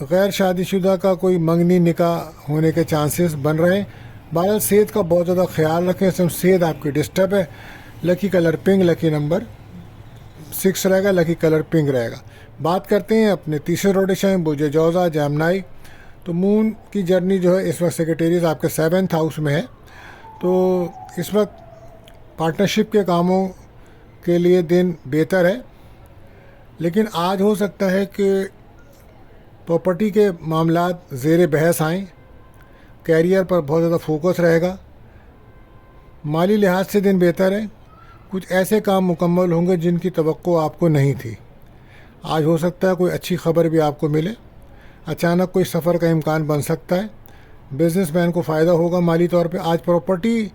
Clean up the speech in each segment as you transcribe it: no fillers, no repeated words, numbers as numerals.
غیر شادی شدہ کا کوئی منگنی نکاح ہونے کے چانسز بن رہے ہیں۔ بہرحال صحت کا بہت زیادہ خیال رکھیں، اس میں صحت آپ کی ڈسٹرب ہے۔ لکی کلر پنک، لکی نمبر 6 رہے گا، لکی کلر پنک رہے گا۔ بات کرتے ہیں اپنے تیسرے روڈیشن برج جوزا جیمنائی۔ تو مون کی جرنی جو ہے اس وقت سیکریٹریز آپ کے 7th ہاؤس میں ہے، تو اس وقت پارٹنرشپ کے کاموں کے لیے دن بہتر ہے، لیکن آج ہو سکتا ہے کہ پراپرٹی کے معاملات زیر بحث آئیں۔ کیریئر پر بہت زیادہ فوکس رہے گا۔ مالی لحاظ سے دن بہتر ہے، کچھ ایسے کام مکمل ہوں گے جن کی توقع آپ کو نہیں تھی۔ آج ہو سکتا ہے کوئی اچھی خبر بھی آپ کو ملے، اچانک کوئی سفر کا امکان بن سکتا ہے، بزنس مین کو فائدہ ہوگا مالی طور پہ۔ آج پراپرٹی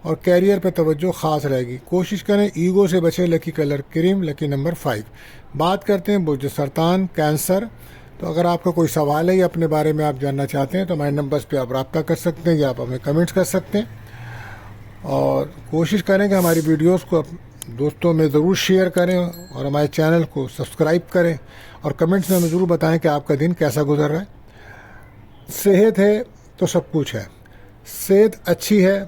اور کیریئر پہ توجہ خاص رہے گی، کوشش کریں ایگو سے بچیں، لکی کلر کریم، لکی نمبر 5۔ بات کرتے ہیں برج سرطان کینسر۔ تو اگر آپ کا کوئی سوال ہے یا اپنے بارے میں آپ جاننا چاہتے ہیں تو ہمارے نمبرز پہ آپ رابطہ کر سکتے ہیں یا آپ ہمیں کمنٹس کر سکتے ہیں، اور کوشش کریں کہ ہماری ویڈیوز کو دوستوں میں ضرور شیئر کریں اور ہمارے چینل کو سبسکرائب کریں، اور کمنٹس میں ہمیں ضرور بتائیں کہ آپ کا دن کیسا گزر رہا ہے۔ صحت ہے تو سب کچھ ہے، صحت اچھی ہے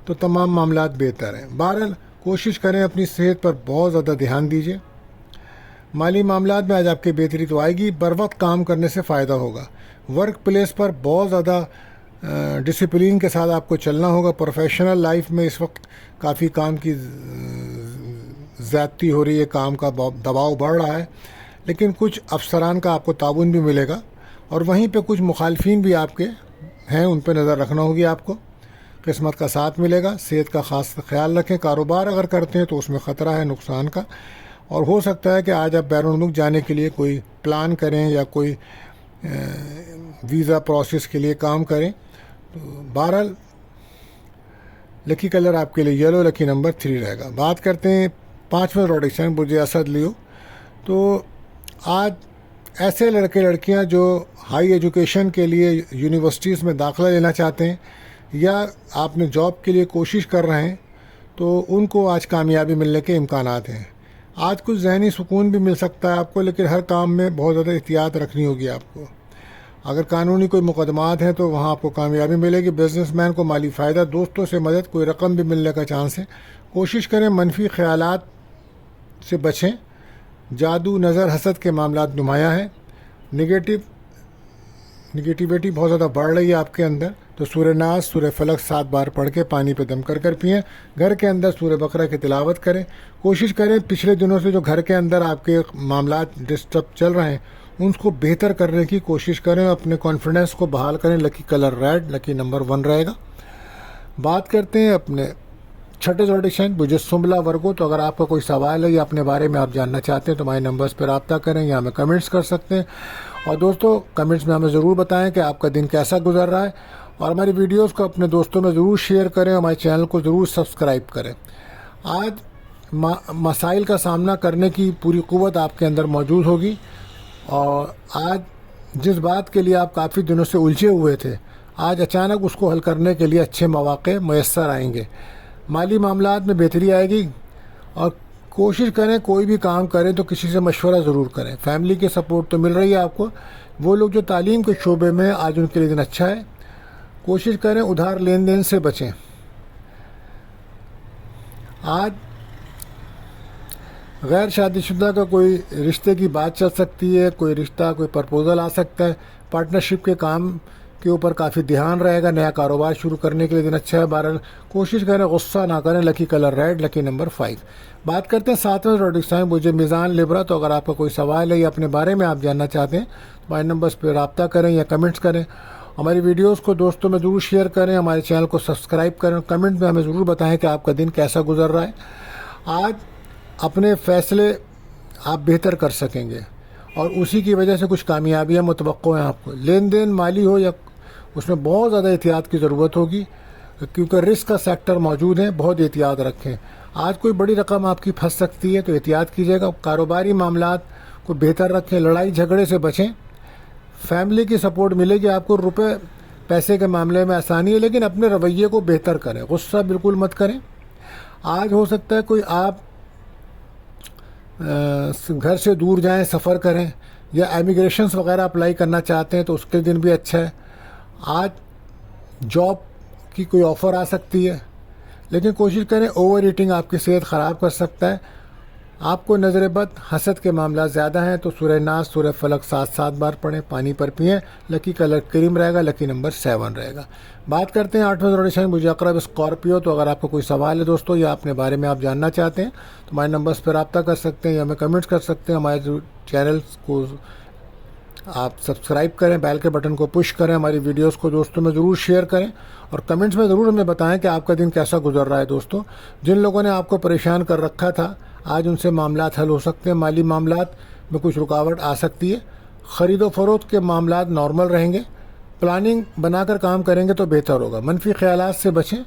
تو تمام معاملات بہتر ہیں۔ بہرحال کوشش کریں اپنی صحت پر بہت زیادہ دھیان دیجیے۔ مالی معاملات میں آج آپ کی بہتری تو آئے گی، بر وقت کام کرنے سے فائدہ ہوگا۔ ورک پلیس پر بہت زیادہ ڈسپلین کے ساتھ آپ کو چلنا ہوگا۔ پروفیشنل لائف میں اس وقت کافی کام کی زیادتی ہو رہی ہے، کام کا دباؤ بڑھ رہا ہے، لیکن کچھ افسران کا آپ کو تعاون بھی ملے گا، اور وہیں پہ کچھ مخالفین بھی آپ کے ہیں، ان پہ نظر رکھنا ہوگی آپ کو۔ قسمت کا ساتھ ملے گا، صحت کا خاص خیال رکھیں۔ کاروبار اگر کرتے ہیں تو اس میں خطرہ ہے نقصان کا، اور ہو سکتا ہے کہ آج آپ بیرون ملک جانے کے لیے کوئی پلان کریں یا کوئی ویزا پروسیس کے لیے کام کریں۔ تو بہرحال لکی کلر آپ کے لیے یلو، لکی نمبر 3 رہے گا۔ بات کرتے ہیں 5ویں روڈیشن برج اسد لیو۔ تو آج ایسے لڑکے لڑکیاں جو ہائی ایجوکیشن کے لیے یونیورسٹیز میں داخلہ لینا چاہتے ہیں یا آپ نے جاب کے لیے کوشش کر رہے ہیں، تو ان کو آج کامیابی ملنے کے امکانات ہیں۔ آج کچھ ذہنی سکون بھی مل سکتا ہے آپ کو، لیکن ہر کام میں بہت زیادہ احتیاط رکھنی ہوگی آپ کو۔ اگر قانونی کوئی مقدمات ہیں تو وہاں آپ کو کامیابی ملے گی۔ بزنس مین کو مالی فائدہ، دوستوں سے مدد، کوئی رقم بھی ملنے کا چانس ہے۔ کوشش کریں منفی خیالات سے بچیں، جادو نظر حسد کے معاملات نمایاں ہیں۔ نگیٹیویٹی بہت زیادہ بڑھ رہی ہے آپ کے اندر، تو سورہ ناس، سورہ فلق 7 بار پڑھ کے پانی پہ دم کر پئیں۔ گھر کے اندر سورہ بقرہ کی تلاوت کریں۔ کوشش کریں پچھلے دنوں سے جو گھر کے اندر آپ کے معاملات ڈسٹرب چل رہے ہیں ان کو بہتر کرنے کی کوشش کریں، اپنے کانفیڈنس کو بحال کریں۔ لکی کلر ریڈ، لکی نمبر 1 رہے گا۔ بات کرتے ہیں اپنے چھٹے روڈیشن برج سنبلا ورگو۔ تو اگر آپ کا کوئی سوال ہے یا اپنے بارے میں آپ جاننا چاہتے ہیں تو ہمارے نمبرز پہ رابطہ کریں یا ہمیں کمنٹس کر سکتے ہیں، اور دوستوں کمنٹس میں ہمیں ضرور بتائیں کہ آپ کا دن کیسا گزر رہا ہے، اور ہماری ویڈیوز کو اپنے دوستوں میں ضرور شیئر کریں، ہمارے چینل کو ضرور سبسکرائب کریں۔ آج مسائل کا سامنا کرنے کی پوری قوت آپ کے اندر موجود ہوگی، اور آج جس بات کے لیے آپ کافی دنوں سے الجھے ہوئے تھے، آج اچانک اس کو حل کرنے کے لیے اچھے مواقع میسر آئیں گے۔ مالی معاملات میں بہتری آئے گی، اور کوشش کریں کوئی بھی کام کریں تو کسی سے مشورہ ضرور کریں۔ فیملی کی سپورٹ تو مل رہی ہے آپ کو۔ وہ لوگ جو تعلیم کے شعبے میں ہیں آج ان کے لیے دن اچھا ہے۔ کوشش کریں ادھار لین دین سے بچیں۔ آج غیر شادی شدہ کا کوئی رشتے کی بات چل سکتی ہے، کوئی رشتہ، کوئی پرپوزل آ سکتا ہے۔ پارٹنرشپ کے کام کے اوپر کافی دھیان رہے گا۔ نیا کاروبار شروع کرنے کے لیے دن اچھا ہے۔ بہرحال کوشش کریں غصہ نہ کریں۔ لکی کلر ریڈ، لکی نمبر 5۔ بات کرتے ہیں 7ویں روڈیشن برج میزان لبرا۔ تو اگر آپ کا کوئی سوال ہے یا اپنے بارے میں آپ جاننا چاہتے ہیں تو ہمارے نمبرز پہ رابطہ کریں یا کمنٹس کریں۔ ہماری ویڈیوز کو دوستوں میں ضرور شیئر کریں، ہمارے چینل کو سبسکرائب کریں، کمنٹ میں ہمیں ضرور بتائیں کہ آپ کا دن کیسا گزر رہا ہے۔ آج اپنے فیصلے آپ بہتر کر سکیں گے، اور اسی کی وجہ سے کچھ کامیابیاں متوقع ہیں آپ کو۔ لین دین مالی ہو یا اس میں بہت زیادہ احتیاط کی ضرورت ہوگی، کیونکہ رسک کا سیکٹر موجود ہے، بہت احتیاط رکھیں۔ آج کوئی بڑی رقم آپ کی پھنس سکتی ہے تو احتیاط کیجیے گا۔ کاروباری معاملات کو بہتر رکھیں، لڑائی جھگڑے سے بچیں۔ فیملی کی سپورٹ ملے گی آپ کو، روپے پیسے کے معاملے میں آسانی ہے، لیکن اپنے رویے کو بہتر کریں، غصہ بالکل مت کریں۔ آج ہو سکتا ہے کوئی آپ گھر سے دور جائیں، سفر کریں، یا امیگریشنس وغیرہ اپلائی کرنا چاہتے ہیں تو اس کے دن بھی اچھا ہے. آج جاب کی کوئی آفر آ سکتی ہے، لیکن کوشش کریں، اوور ایٹنگ آپ کی صحت خراب کر سکتا ہے. آپ کو نظر بد حسد کے معاملات زیادہ ہیں تو سورہ ناس، سورہ فلق 7 بار پڑھیں، پانی پر پئیں. لکی کلر کریم رہے گا، لکی نمبر 7 رہے گا. بات کرتے ہیں 8واں روڈیشن مجھے اقرب اسکارپیو. تو اگر آپ کو کوئی سوال ہے دوستو یا اپنے بارے میں آپ جاننا چاہتے ہیں تو ہمارے نمبرز پر رابطہ کر سکتے ہیں یا ہمیں کمنٹس کر سکتے ہیں. ہمارے چینلز کو آپ سبسکرائب کریں، بیل کے بٹن کو پش کریں، ہماری ویڈیوز کو دوستوں میں ضرور شیئر کریں اور کمنٹس میں ضرور ہمیں بتائیں کہ آپ کا دن کیسا گزر رہا ہے. دوستو جن لوگوں نے آپ کو پریشان کر رکھا تھا آج ان سے معاملات حل ہو سکتے ہیں. مالی معاملات میں کچھ رکاوٹ آ سکتی ہے. خرید و فروخت کے معاملات نارمل رہیں گے. پلاننگ بنا کر کام کریں گے تو بہتر ہوگا. منفی خیالات سے بچیں.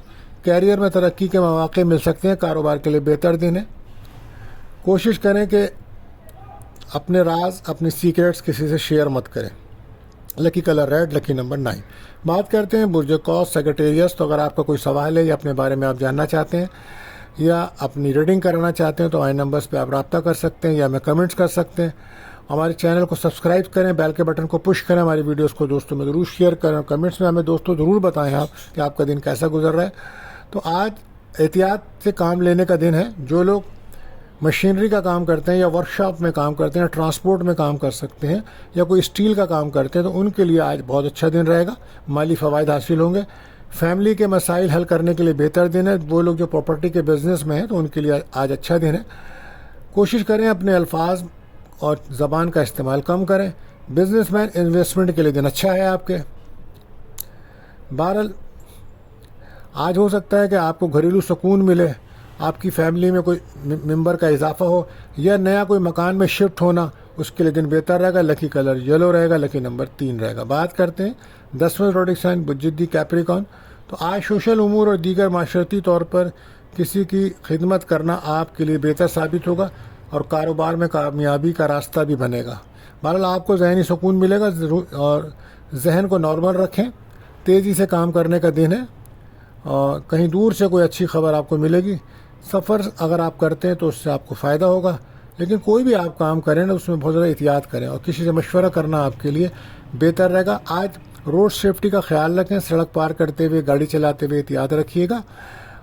کیریئر میں ترقی کے مواقع مل سکتے ہیں. کاروبار کے لیے بہتر دن ہے. کوشش کریں کہ اپنے راز، اپنے سیکریٹس کسی سے شیئر مت کریں. لکی کلر ریڈ، لکی نمبر 9. بات کرتے ہیں برج قوس سیکریٹریس. تو اگر آپ کا کوئی سوال ہے یا اپنے بارے میں آپ جاننا چاہتے ہیں یا اپنی ریڈنگ کرانا چاہتے ہیں تو ہمارے نمبرز پہ آپ رابطہ کر سکتے ہیں یا ہمیں کمنٹس کر سکتے ہیں. ہمارے چینل کو سبسکرائب کریں، بیل کے بٹن کو پش کریں، ہماری ویڈیوز کو دوستوں میں ضرور شیئر کریں اور کمنٹس میں ہمیں دوستوں ضرور بتائیں آپ کہ آپ کا دن کیسا گزر رہا ہے. تو آج احتیاط سے کام لینے کا دن ہے. جو لوگ مشینری کا کام کرتے ہیں یا ورک شاپ میں کام کرتے ہیں، ٹرانسپورٹ میں کام کر سکتے ہیں یا کوئی اسٹیل کا کام کرتے ہیں تو ان کے لیے آج بہت اچھا دن رہے گا. مالی فوائد حاصل ہوں گے. فیملی کے مسائل حل کرنے کے لیے بہتر دن ہے. وہ لوگ جو پراپرٹی کے بزنس میں ہیں تو ان کے لیے آج اچھا دن ہے. کوشش کریں اپنے الفاظ اور زبان کا استعمال کم کریں. بزنس مین انویسٹمنٹ کے لیے دن اچھا ہے آپ کے. بہرحال آج ہو سکتا ہے کہ آپ کو گھریلو سکون ملے، آپ کی فیملی میں کوئی ممبر کا اضافہ ہو یا نیا کوئی مکان میں شفٹ ہونا، اس کے لیے دن بہتر رہے گا. لکی کلر یلو رہے گا، لکی نمبر 3 رہے گا. بات کرتے ہیں 10واں زوڈک سائن بجدی کیپریکون. تو آج سوشل امور اور دیگر معاشرتی طور پر کسی کی خدمت کرنا آپ کے لیے بہتر ثابت ہوگا اور کاروبار میں کامیابی کا راستہ بھی بنے گا. بہرحال آپ کو ذہنی سکون ملے گا اور ذہن کو نارمل رکھیں. تیزی سے کام کرنے کا دن ہے اور کہیں دور سے کوئی اچھی خبر آپ کو ملے گی. سفر اگر آپ کرتے ہیں تو اس سے آپ کو فائدہ ہوگا، لیکن کوئی بھی آپ کام کریں نا اس میں بہت زیادہ احتیاط کریں اور کسی سے مشورہ کرنا آپ کے لیے بہتر رہے گا. آج روڈ سیفٹی کا خیال رکھیں. سڑک پار کرتے ہوئے، گاڑی چلاتے ہوئے احتیاط رکھیے گا.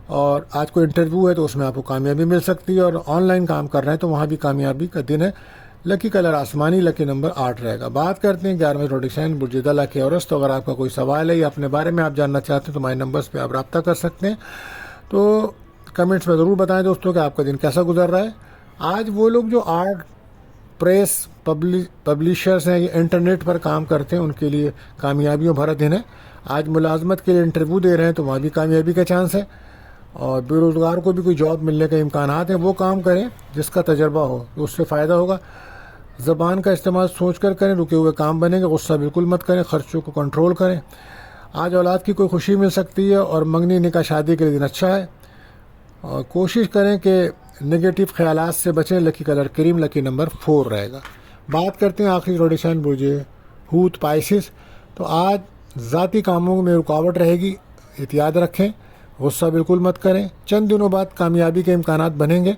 اور آج کوئی انٹرویو ہے تو اس میں آپ کو کامیابی مل سکتی ہے اور آن لائن کام کر رہے ہیں تو وہاں بھی کامیابی کا دن ہے. لکی کلر آسمانی، لکی نمبر 8 رہے گا. بات کرتے ہیں 11ویں زوڈک سائن برج دلہ کے عورت. تو اگر آپ کا کوئی سوال ہے یا اپنے بارے میں آپ جاننا چاہتے ہیں تو ہمارے نمبرز پہ آپ رابطہ کر سکتے ہیں. تو کمنٹس میں ضرور بتائیں دوستوں کہ آپ کا دن کیسا گزر رہا ہے. آج وہ لوگ جو آرٹ، پریس، پبلیشرز ہیں یا انٹرنیٹ پر کام کرتے ہیں ان کے لیے کامیابیوں بھرا دن ہے. آج ملازمت کے لیے انٹرویو دے رہے ہیں تو وہاں بھی کامیابی کا چانس ہے اور بے روزگار کو بھی کوئی جاب ملنے کے امکانات ہیں. وہ کام کریں جس کا تجربہ ہو تو اس سے فائدہ ہوگا. زبان کا استعمال سوچ کر کریں، رکے ہوئے کام بنے گے. غصہ بالکل مت کریں، خرچوں کو کنٹرول کریں. آج اولاد کی کوئی خوشی مل سکتی ہے اور منگنی نکاح شادی کے لیے دن اچھا ہے. اور کوشش کریں کہ نگیٹو خیالات سے بچیں. لکی کلر کریم، لکی نمبر 4 رہے گا. بات کرتے ہیں آخری زوڈک سائن برج حوت پائسس. تو آج ذاتی کاموں میں رکاوٹ رہے گی، احتیاط رکھیں. غصہ بالکل مت کریں. چند دنوں بعد کامیابی کے امکانات بنیں گے.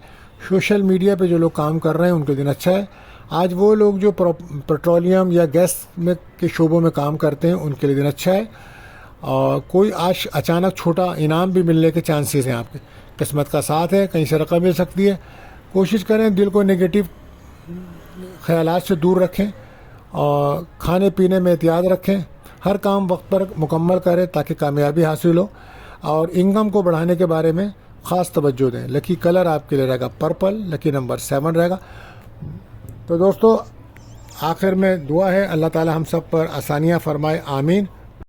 سوشل میڈیا پہ جو لوگ کام کر رہے ہیں ان کے دن اچھا ہے. آج وہ لوگ جو پیٹرولیم یا گیس میں کے شعبوں میں کام کرتے ہیں ان کے لیے دن اچھا ہے. اور کوئی آج اچانک چھوٹا انعام بھی ملنے کے چانسز ہیں. آپ کے قسمت کا ساتھ ہے، کہیں سے رقم مل سکتی ہے. کوشش کریں دل کو نگیٹو خیالات سے دور رکھیں اور کھانے پینے میں احتیاط رکھیں. ہر کام وقت پر مکمل کریں تاکہ کامیابی حاصل ہو اور انکم کو بڑھانے کے بارے میں خاص توجہ دیں. لکی کلر آپ کے لیے رہے گا پرپل، لکی نمبر 7 رہے گا. تو دوستو آخر میں دعا ہے اللہ تعالی ہم سب پر آسانیاں فرمائے، آمین.